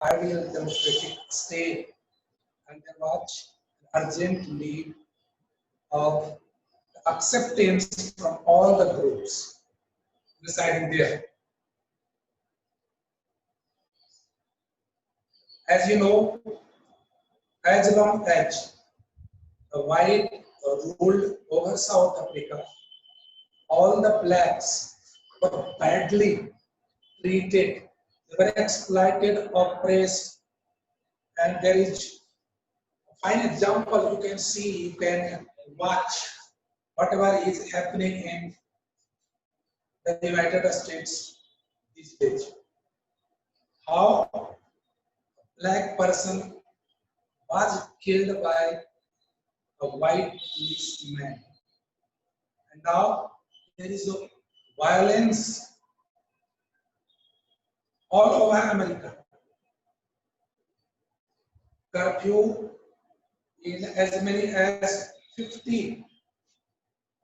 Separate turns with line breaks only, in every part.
ideal democratic state, and there was an urgent need of acceptance from all the groups residing there. As you know, as long as the white ruled over South Africa, all the blacks were badly treated. They were exploited, oppressed, and there is a fine example you can see, you can watch whatever is happening in the United States these days. How a black person was killed by a white policeman. And now there is a violence all over America. Curfew in as many as 50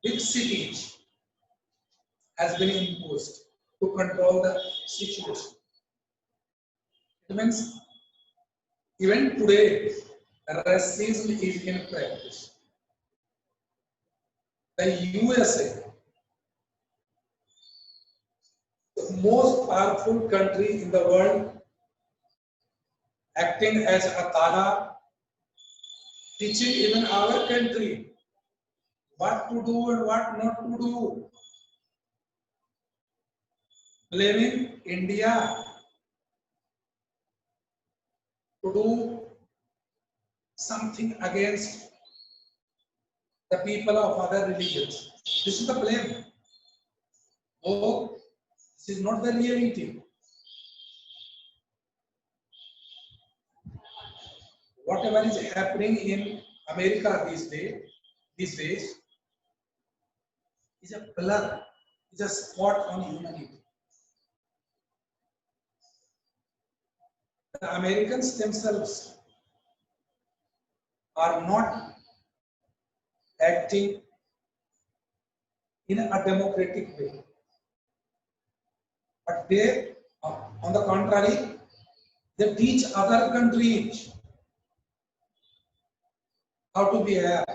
big cities has been imposed to control the situation. It means even today, racism is in practice. The USA, the most powerful country in the world, acting as a Tala, teaching even our country what to do and what not to do, blaming India to do something against the people of other religions. This is the blame. Oh, this is not the reality. Whatever is happening in America these days is a blur, is a spot on humanity. The Americans themselves are not acting in a democratic way, but they, on the contrary, they teach other countries how to behave.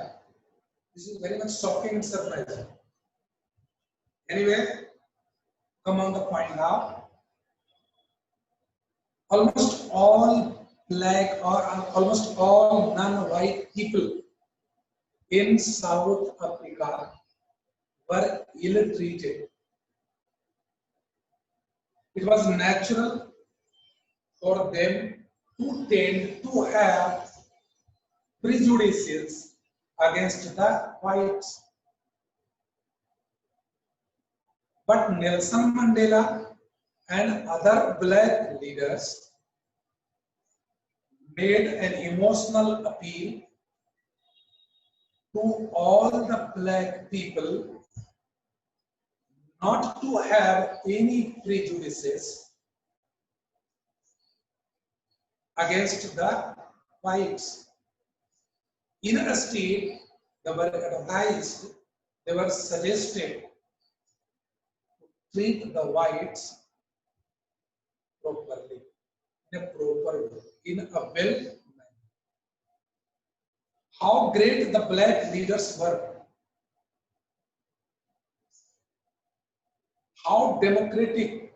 This is very much shocking and surprising. Anyway, come on the point now. Almost all black or almost all non-white people in South Africa were ill-treated. It was natural for them to tend to have prejudices against the whites. But Nelson Mandela and other black leaders made an emotional appeal to all the black people not to have any prejudices against the whites. In a state, they were advised, they were suggested to treat the whites properly, in a proper way, in a well manner. How great the black leaders were, how democratic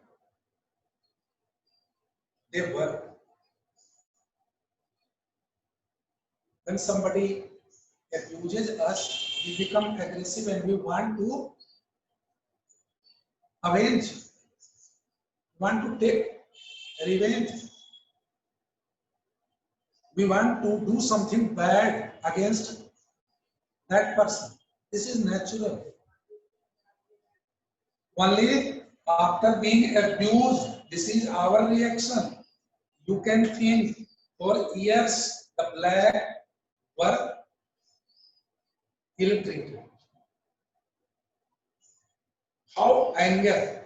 they were. When somebody abuses us, we become aggressive and we want to avenge, want to take revenge. We want to do something bad against that person. This is natural. Only after being abused, this is our reaction. You can think for years the black were ill-treated. How angry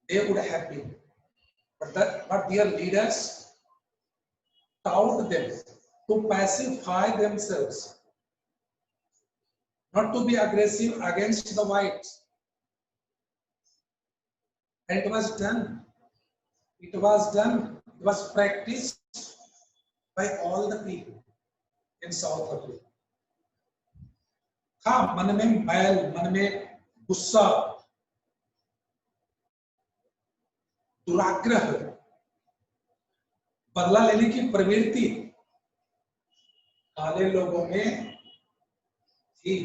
they would have been. But their leaders taught them to pacify themselves, not to be aggressive against the whites. And it was done. It was done, it was practiced by all the people in South Africa. था मन में मैल, मन में गुस्सा, दुराग्रह, बदला लेने की प्रवृत्ति काले लोगों में थी,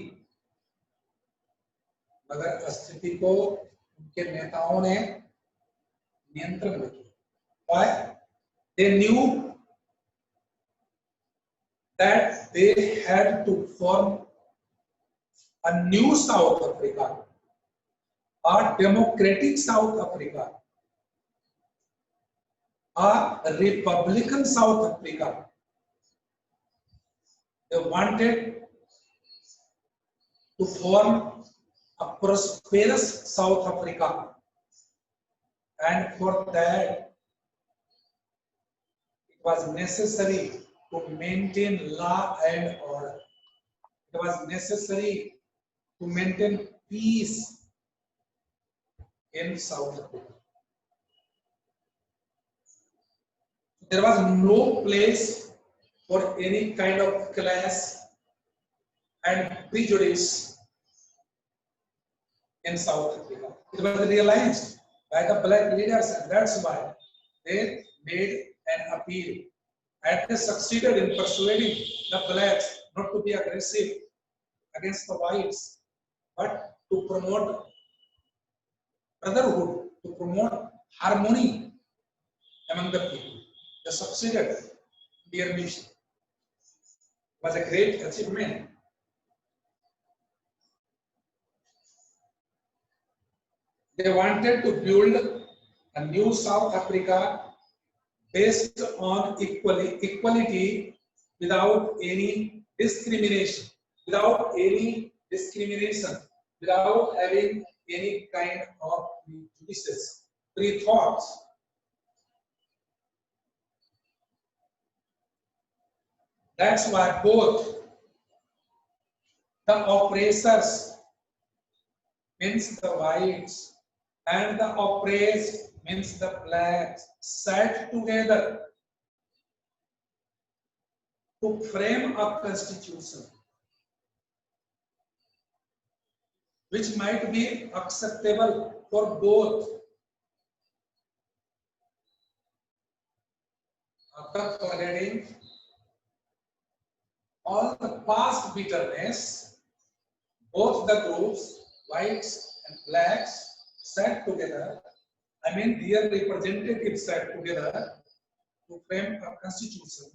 मगर स्थिति को उनके नेताओं ने नियंत्रण में किया. Why? They knew that they had to form a new South Africa, a democratic South Africa, a republican South Africa. They wanted to form a prosperous South Africa, and for that it was necessary to maintain law and order. It was necessary to maintain peace in South Africa. There was no place for any kind of class and prejudice in South Africa. It was realized by the black leaders, and that's why they made an appeal. And they succeeded in persuading the blacks not to be aggressive against the whites, but to promote brotherhood, to promote harmony among the people. They succeeded in their mission. It was a great achievement. They wanted to build a new South Africa based on equality without any discrimination, without having any kind of prejudices, pre-thoughts. That's why both the oppressors, means the whites, and the oppressed, means the blacks, sat together to frame a constitution which might be acceptable for both. After forgetting all the past bitterness, both the groups, whites and blacks, sat together. I mean, their representatives sat together to frame a constitution,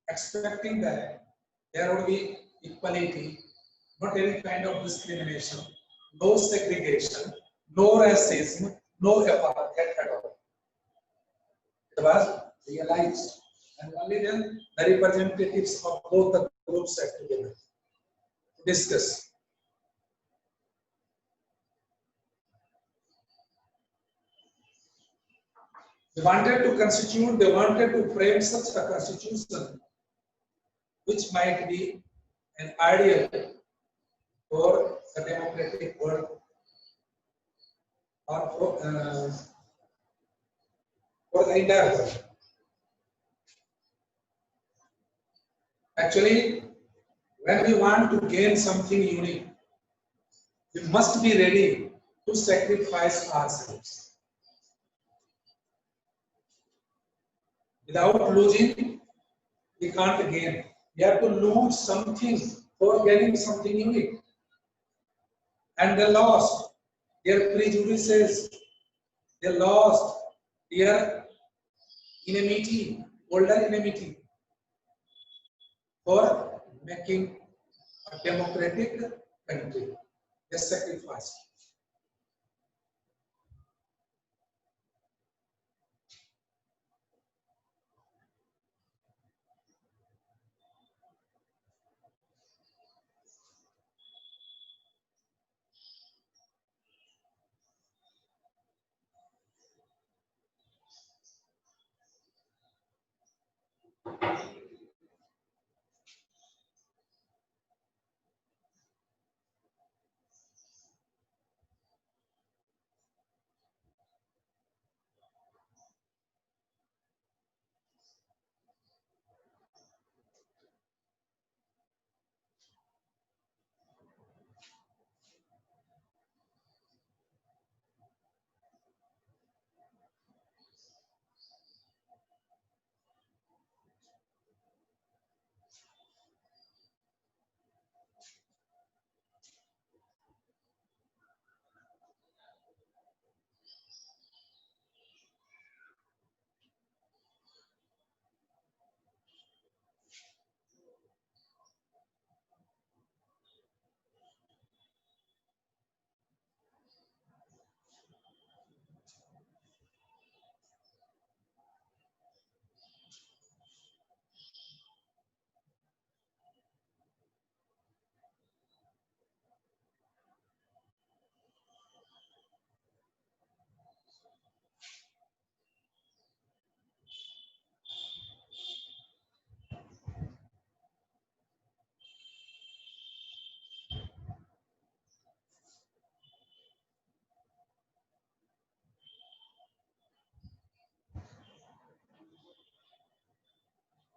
expecting that there would be equality, not any kind of discrimination, no segregation, no racism, no apartheid at all. It was realized, and only then the representatives of both the groups sat together to discuss. They wanted to frame such a constitution which might be an ideal for the democratic world, or for the entire world. Actually, when we want to gain something unique, we must be ready to sacrifice ourselves. Without losing, we can't gain. We have to lose something for getting something unique. And they lost their prejudices, they lost their enmity, older enmity, for making a democratic country. They sacrificed.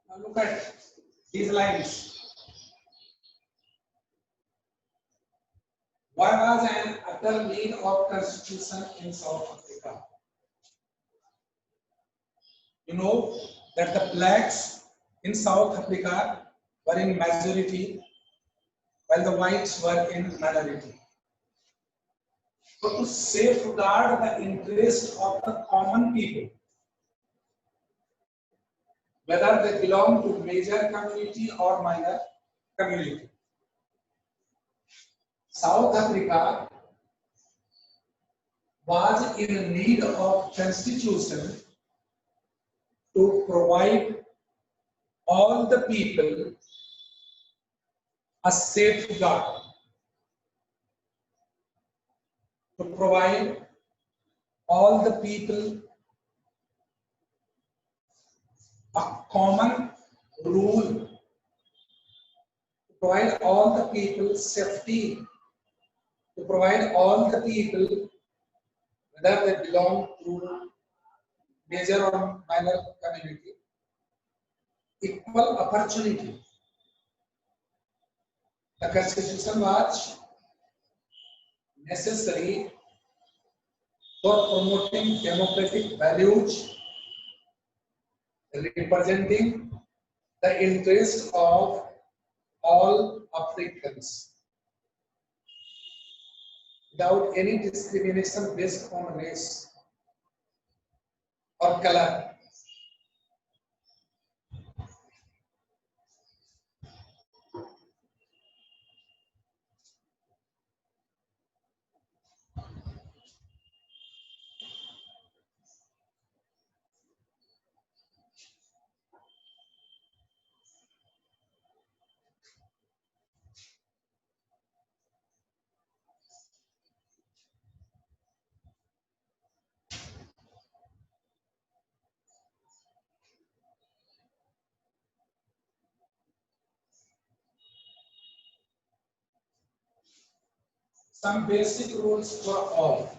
Now look at these lines. Why was an utter need of constitution in South Africa? You know that the blacks in South Africa were in majority while the whites were in minority. So to safeguard the interest of the common people, whether they belong to major community or minor community, South Africa was in need of constitution to provide all the people a safeguard, to provide all the people a common rule, to provide all the people safety, to provide all the people, whether they belong to major or minor community, equal opportunity. The constitution was necessary for promoting democratic values, representing the interest of all Africans without any discrimination based on race or color. Some basic rules for all.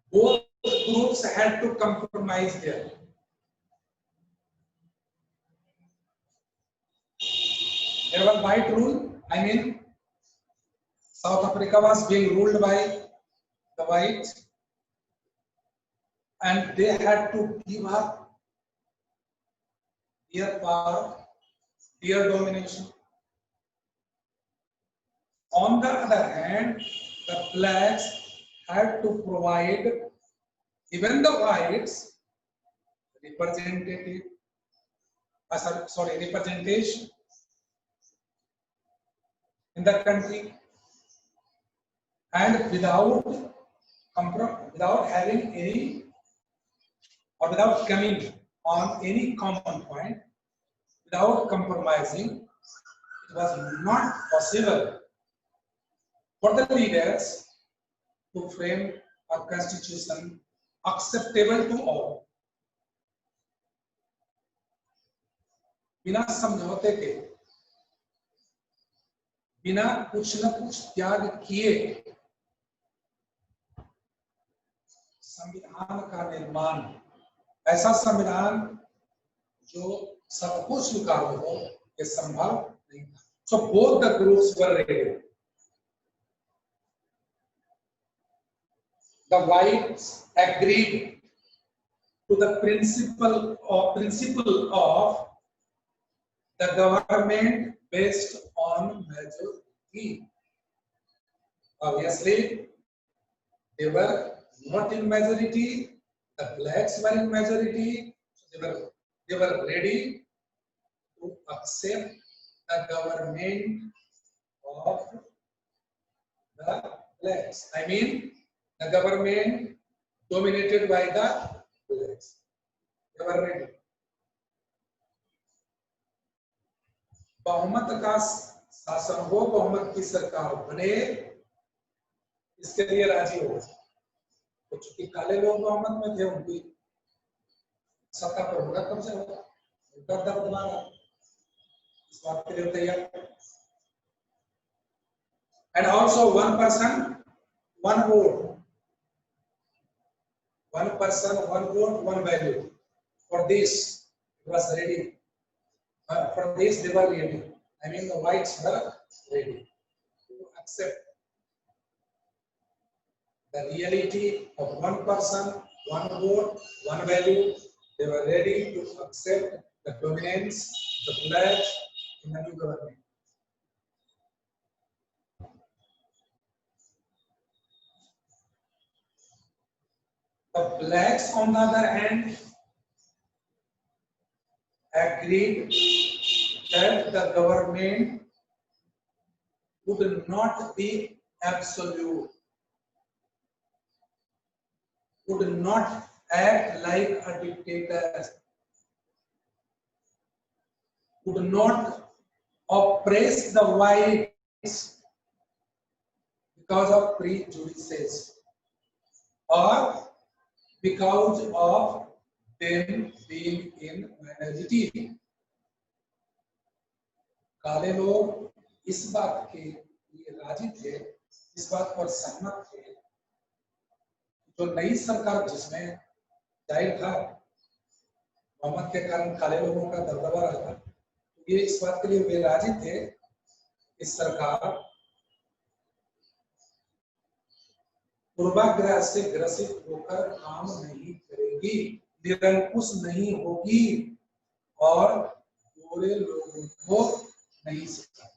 Both groups had to compromise there. There was white rule, I mean, South Africa was being ruled by the whites, and they had to give up their power, their domination. On the other hand, the blacks had to provide even the whites representation in the country, and without having any or without coming on any common point, without compromising, it was not possible for the leaders to frame a constitution acceptable to all. बिना समझौते के, बिना कुछ न कुछ त्याग किए संविधान का निर्माण, ऐसा संविधान जो सबको स्वीकार हो, ये संभव नहीं था. So both the groups were ready. The whites agreed to the principle of the government based on majority. Obviously, they were not in majority. The blacks were in majority. So they were ready to accept the government of the blacks. I mean, the government dominated by the blacks. They were ready. बहुमत का शासन हो, बहुमत की सरकार बने, इसके लिए राजी हो. तो चूंकि काले लोग बहुमत में थे, उनकी सत्ता पर उनका कब्जा होगा, उनका दबदबा, इस बात के लिए तैयार. And also one person, one vote. one person, one vote, one value. For this, it was ready. For this, they were ready. I mean, the whites were ready to accept the reality of one person, one vote, one value. They were ready to accept the dominance, the pledge in the new government. The blacks, on the other hand, agreed that the government would not be absolute, would not act like a dictator, would not oppress the whites because of prejudices or because of them being in minority. काले लोग इस बात के लिए राजी थे, इस बात पर सहमत थे, जो नई सरकार जिसमें जाहिर था मोहम्मद के कारण काले लोगों का दबदबा रहा था, ये इस बात के लिए वे राजी थे इस सरकार पूर्वाग्रह से ग्रसित होकर काम नहीं करेगी, निरंकुश नहीं होगी और पूरे लोगों को नहीं सिखाएगी.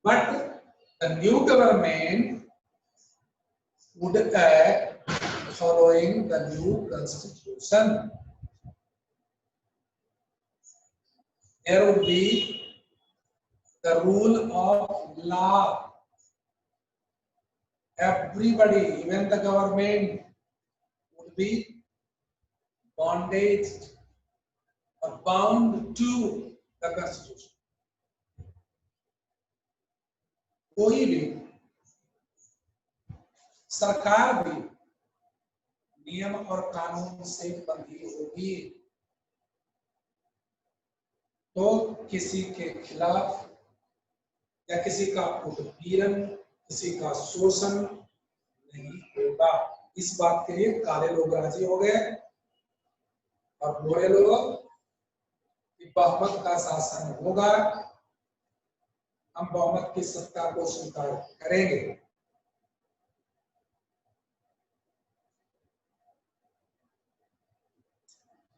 But the new government would act following the new constitution. There would be the rule of law. Everybody, even the government, would be bondaged or bound to the constitution. कोई भी सरकार भी नियम और कानून से बंधी होगी तो किसी के खिलाफ या किसी का उत्पीड़न, किसी का शोषण नहीं होगा. इस बात के लिए काले लोग राजी हो गए और गोरे लोग कि बहुमत का शासन होगा, हम बहुमत की सत्ता को स्वीकार करेंगे.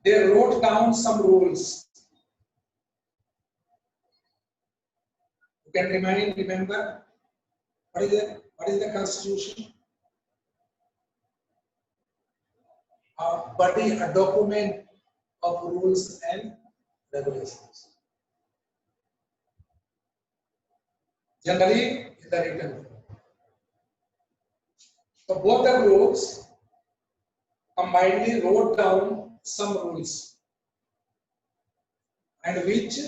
They wrote down some rules. You can remember what is the constitution? A body, a document of rules and regulations. Generally, in the written form. So both the groups combinedly wrote down some rules, and which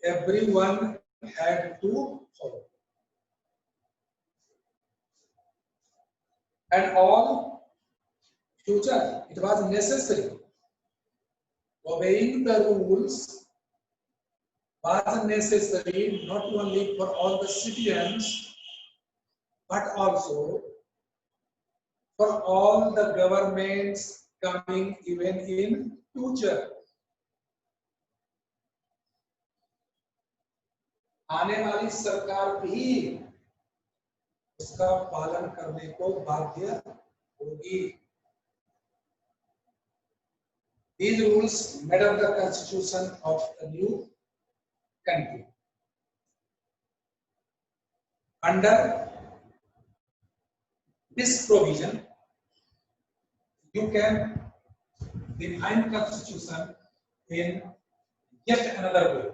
everyone had to follow. And all future, it was necessary. Obeying the rules was necessary not only for all the citizens, but also for all the governments coming even in future. आने वाली सरकार भी उसका पालन करने को बाध्य होगी. These rules made up the constitution of the new country. Under this provision, you can define constitution in yet another way.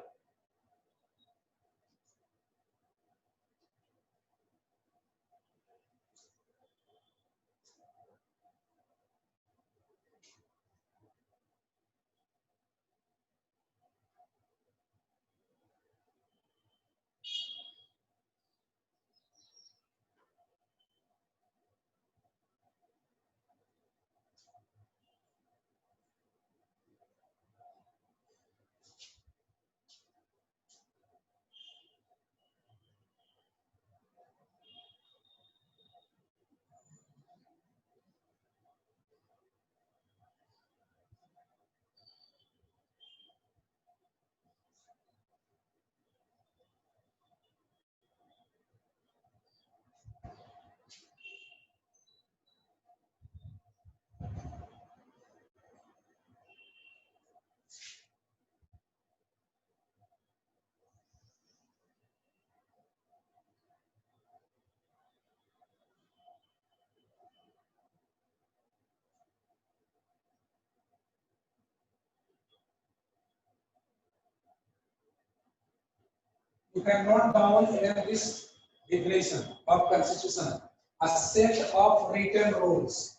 You can note down in this definition of constitution a set of written rules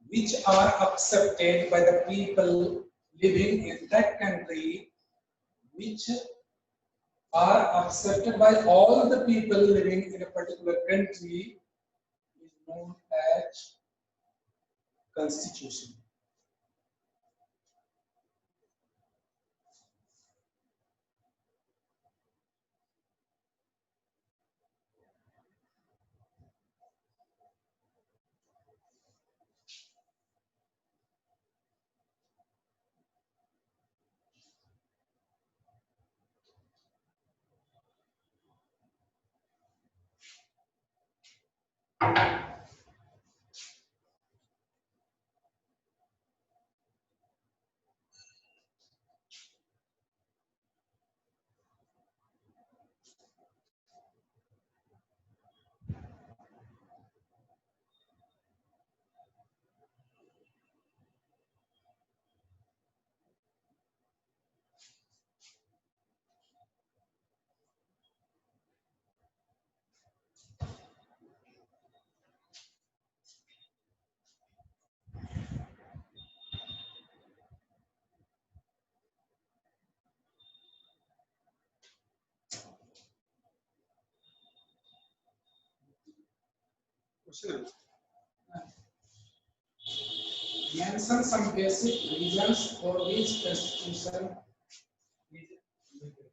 which are accepted by the people living in that country, which are accepted by all the people living in a particular country, is known as constitution. Mention some basic reasons for which constitution is legal.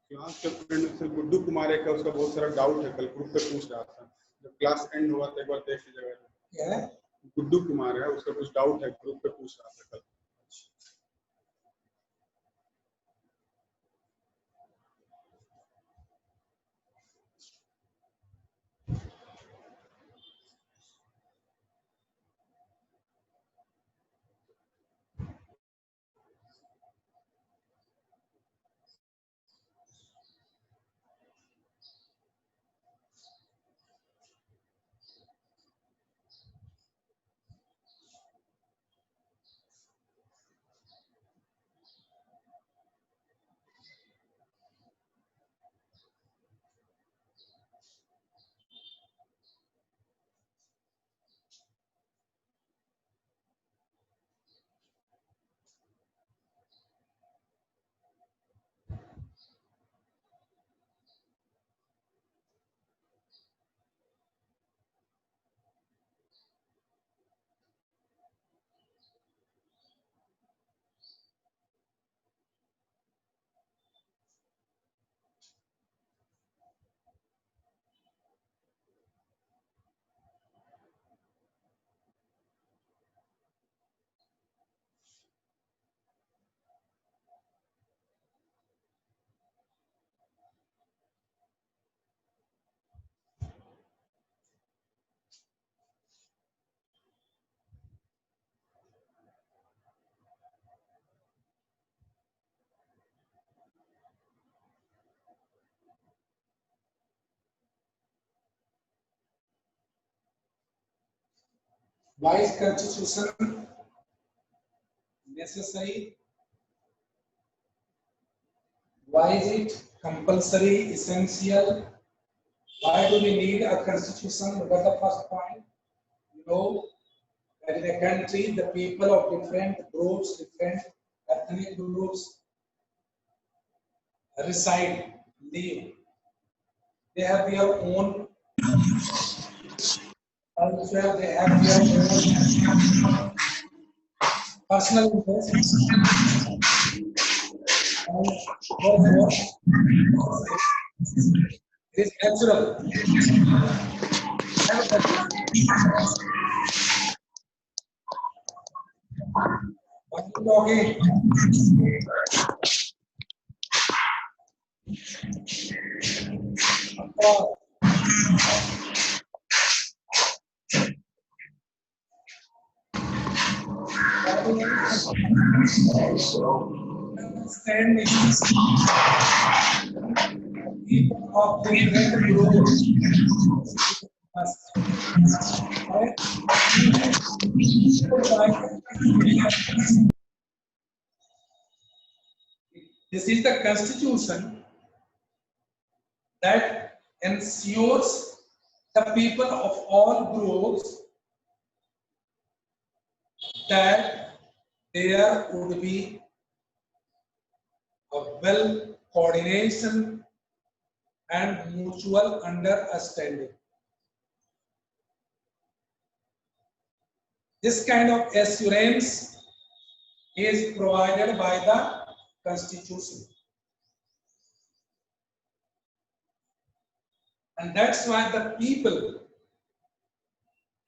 Class के friend में सिर्फ गुड्डू कुमार है, उसका बहुत सारा doubt है, कल group पे पूछ रहा था, जब क्लास एंड हुआ तो एक बार देख लीजिएगा।
क्या है?
गुड्डू कुमार है, उसका कुछ डाउट है, ग्रुप पे पूछ रहा था कल।
Why is constitution necessary? Why is it compulsory, essential? Why do we need a constitution? What is the first point? You know that in a country, the people of different groups, different ethnic groups reside, live. They have their own culture, they have their own personal interests. And therefore, it is natural. What are you talking? Understanding people of different groups must. This is the constitution that ensures the people of all groups that there would be a well coordination and mutual understanding. This kind of assurance is provided by the Constitution. And that's why the people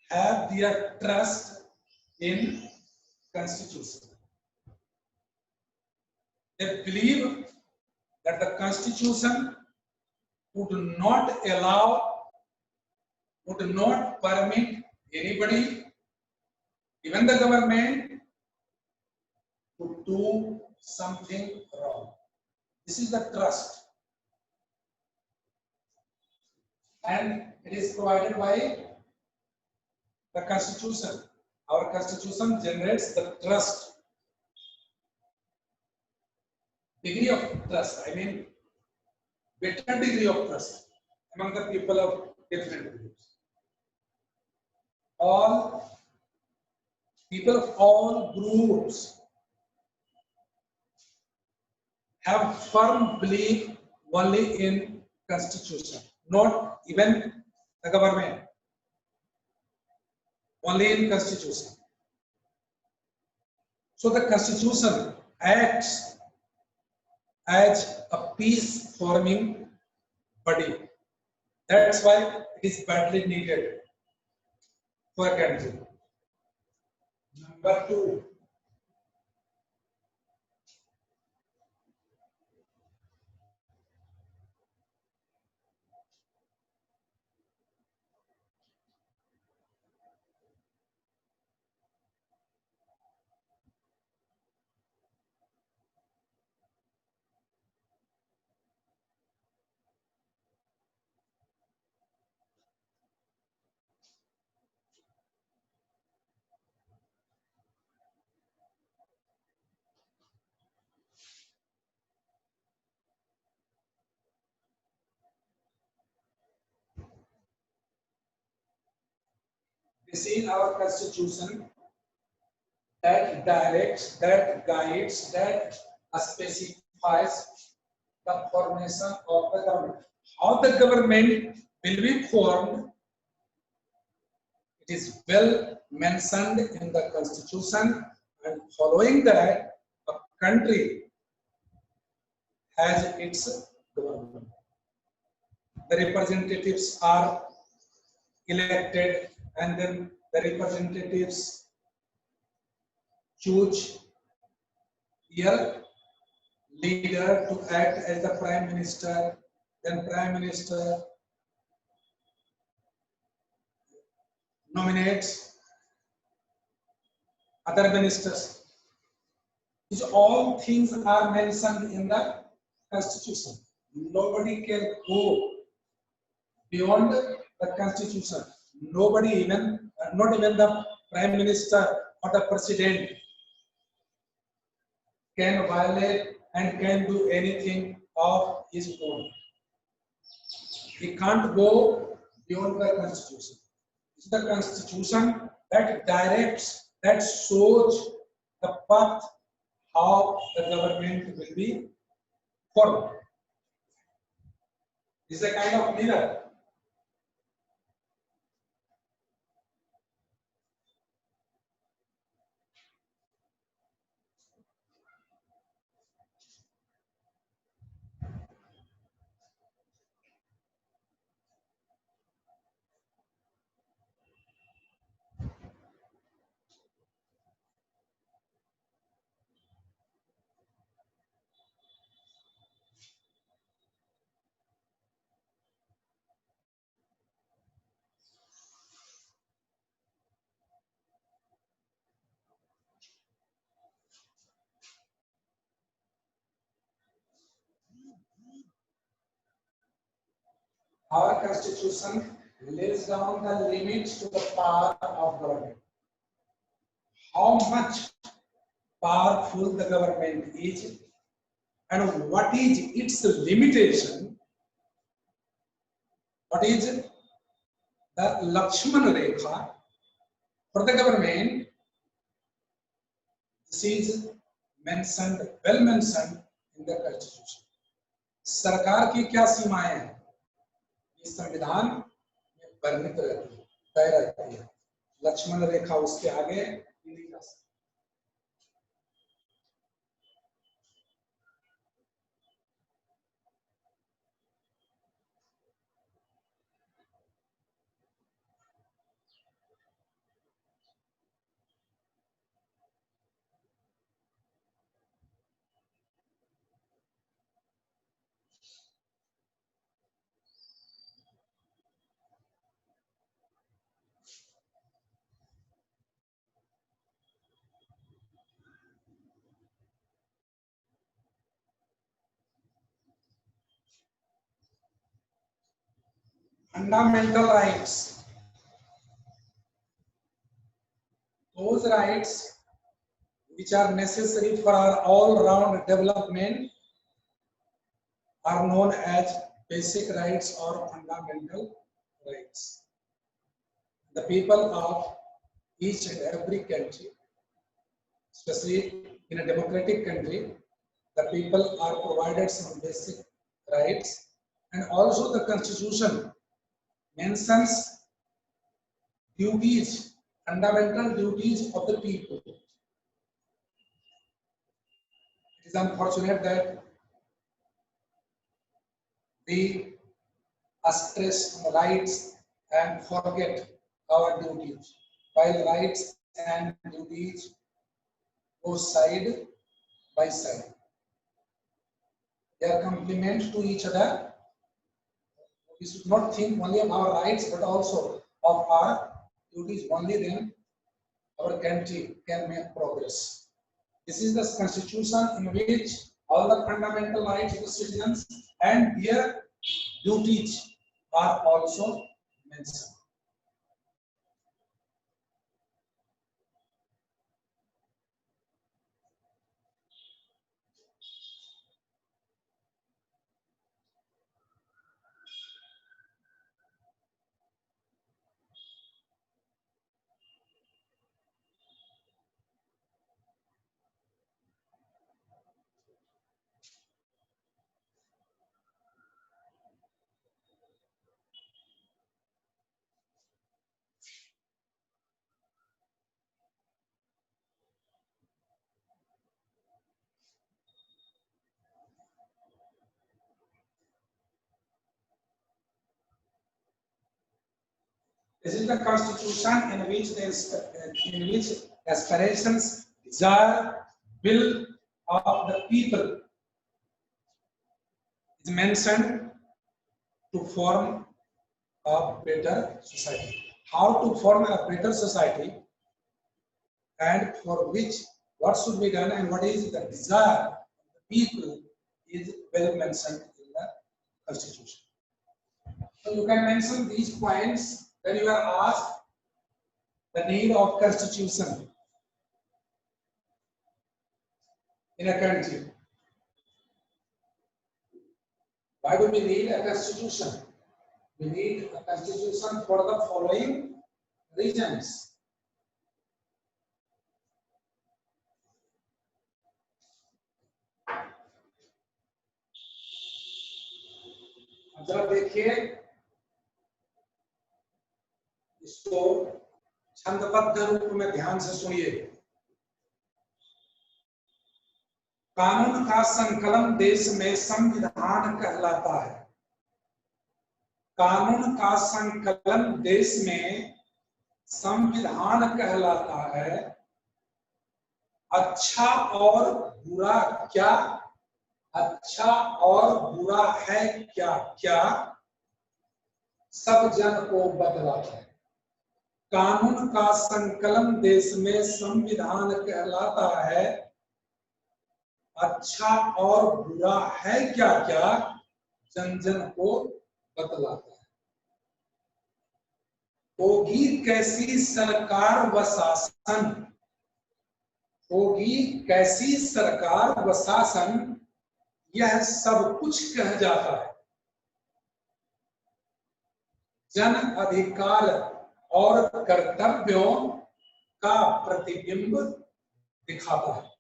have their trust in Constitution. They believe that the Constitution would not allow, would not permit anybody, even the government, to do something wrong. This is the trust. And it is provided by the Constitution. Our Constitution generates the trust, degree of trust, I mean, better degree of trust among the people of different groups. All people of all groups have firm belief only in Constitution, not even the government, only in Constitution. So the Constitution acts as a peace forming body. That's why it is badly needed for a country. Number two, this is our Constitution that directs, that guides, that specifies the formation of the government. How the government will be formed, it is well mentioned in the Constitution, and following that, a country has its government. The representatives are elected, and then the representatives choose their leader to act as the prime minister, then prime minister nominates other ministers. These all things are mentioned in the Constitution. Nobody can go beyond the Constitution. Nobody even, not even the prime minister or the president can violate and can do anything of his own. He can't go beyond the Constitution. It's the Constitution that directs, that shows the path how the government will be formed. It's a kind of mirror. Our Constitution lays down the limits to the power of government. How much powerful the government is and what is its limitation, what is the Lakshmana Rekha for the government. This is mentioned, well mentioned in the Constitution. सरकार की क्या सीमाएं हैं, ये संविधान में वर्णित रहती है, तय रहती है। लक्ष्मण रेखा उसके आगे नहीं जा सकती। Fundamental rights, those rights which are necessary for our all-round development are known as basic rights or fundamental rights. The people of each and every country, especially in a democratic country, the people are provided some basic rights, and also the Constitution mentions duties, fundamental duties of the people. It is unfortunate that we stress on rights and forget our duties, while rights and duties go side by side. They are complement to each other. We should not think only of our rights, but also of our duties. Only then our country can make progress. This is the Constitution in which all the fundamental rights of the citizens and their duties are also mentioned. This is the Constitution in which aspirations, desire, will of the people is mentioned to form a better society. How to form a better society, and for which what should be done and what is the desire of the people is well mentioned in the Constitution. So you can mention these points when you are asked the need of Constitution in a country. Why do we need a Constitution? We need a Constitution for the following reasons. जरा देखिए इसको छंदबद्ध रूप में ध्यान से सुनिए। कानून का संकलन देश में संविधान कहलाता है। कानून का संकलन देश में संविधान कहलाता है। अच्छा और बुरा क्या, अच्छा और बुरा है क्या क्या, सब जन को बतलाता है। कानून का संकलन देश में संविधान कहलाता है। अच्छा और बुरा है क्या क्या, जन जन को बतलाता है। होगी कैसी सरकार व शासन, होगी कैसी सरकार व शासन, यह सब कुछ कह जाता है। जन अधिकार और कर्तव्यों का प्रतिबिंब दिखाता है।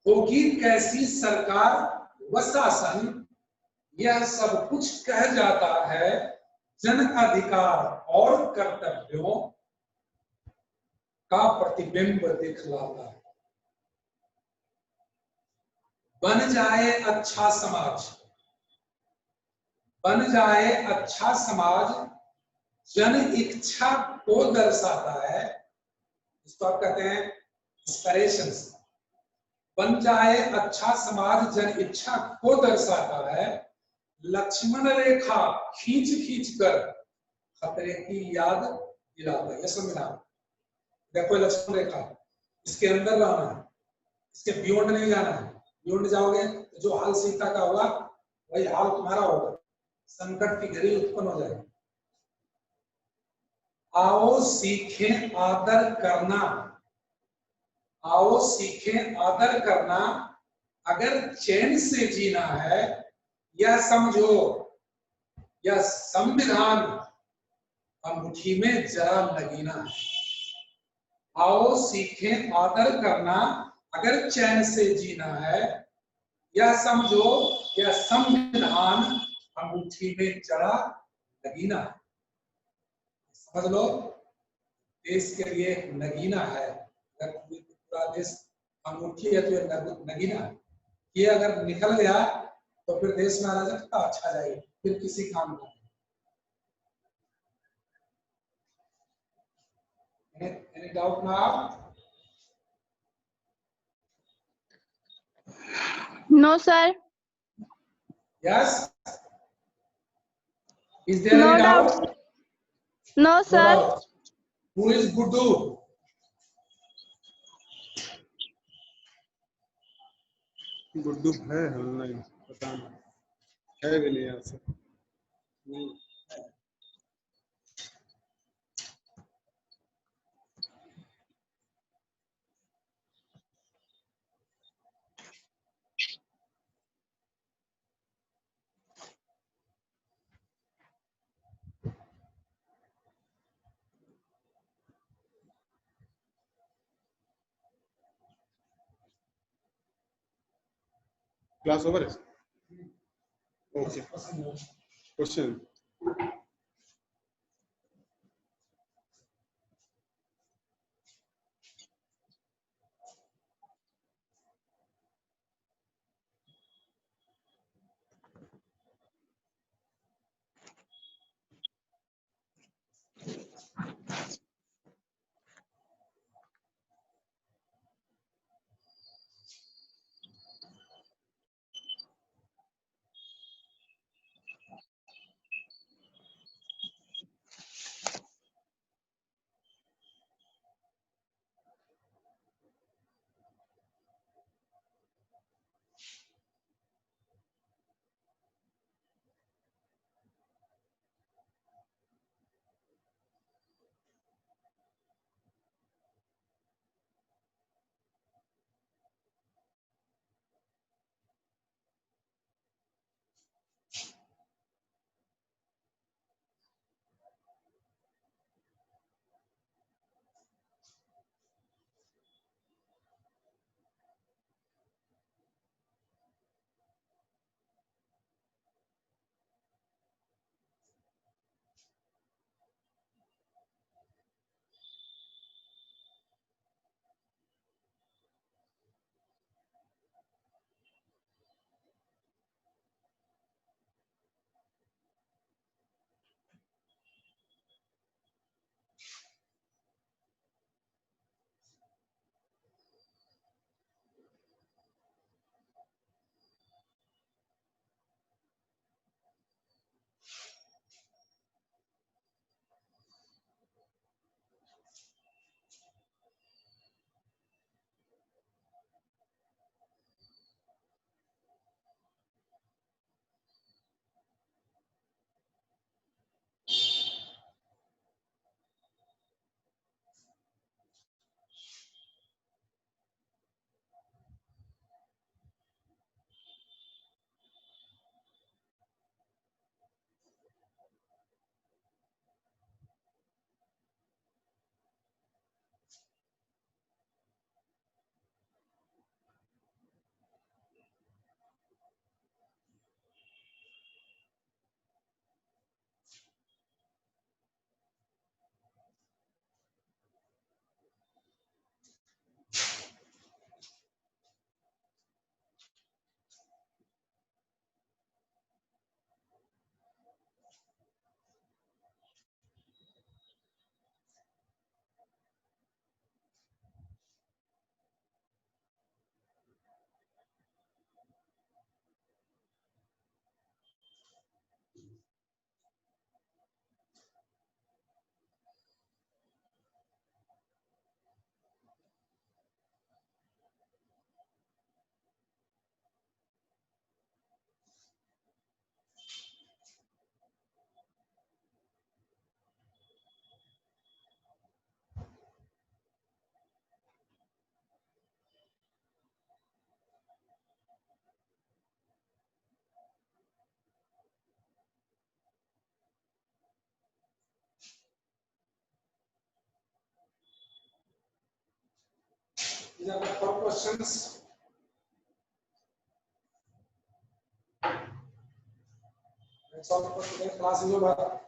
होगी कैसी सरकार व शासन, यह सब कुछ कह जाता है। जन अधिकार और कर्तव्यों का प्रतिबिंब दिखलाता है। बन जाए अच्छा समाज, बन जाए अच्छा समाज, जन इच्छा को दर्शाता है। इसको आप कहते हैं इंस्पिरेशंस। बन जाए अच्छा समाज जन इच्छा को दर्शाता है। लक्ष्मण रेखा खींच खींच कर खतरे की याद दिलाता है। ये समझना, देखो लक्ष्मण रेखा, इसके अंदर रहना है, इसके बियॉन्ड नहीं जाना है। बियॉन्ड जाओगे तो जो हाल सीता का हुआ वही हाल तुम्हारा होगा, संकट की घड़ी उत्पन्न हो जाएगी। आओ सीखें आदर करना, आओ सीखें आदर करना, अगर चैन से जीना है। यह समझो, यह संविधान अंगूठी में जरा नगीना है। आओ सीखें आदर करना, अगर चैन से जीना है। यह समझो, यह संविधान अंगूठी में जरा नगीना है। समझ लो, देश के लिए नगीना है। अगर पूरा देश अंगूठी है तो ये नगीना है। ये अगर निकल गया तो फिर देश में अराजकता अच्छा जाएगी, फिर किसी काम का। Any doubt now?
No, sir.
Yes? Is there
No
any doubt?
doubt. No,
No
sir.
doubt. Who is Guddu?
Guddu है ऑनलाइन, पता नहीं है भी नहीं यहाँ से। क्लास ओवर है? Okay, question.
These are the 4 questions. That's all for today. Class is over.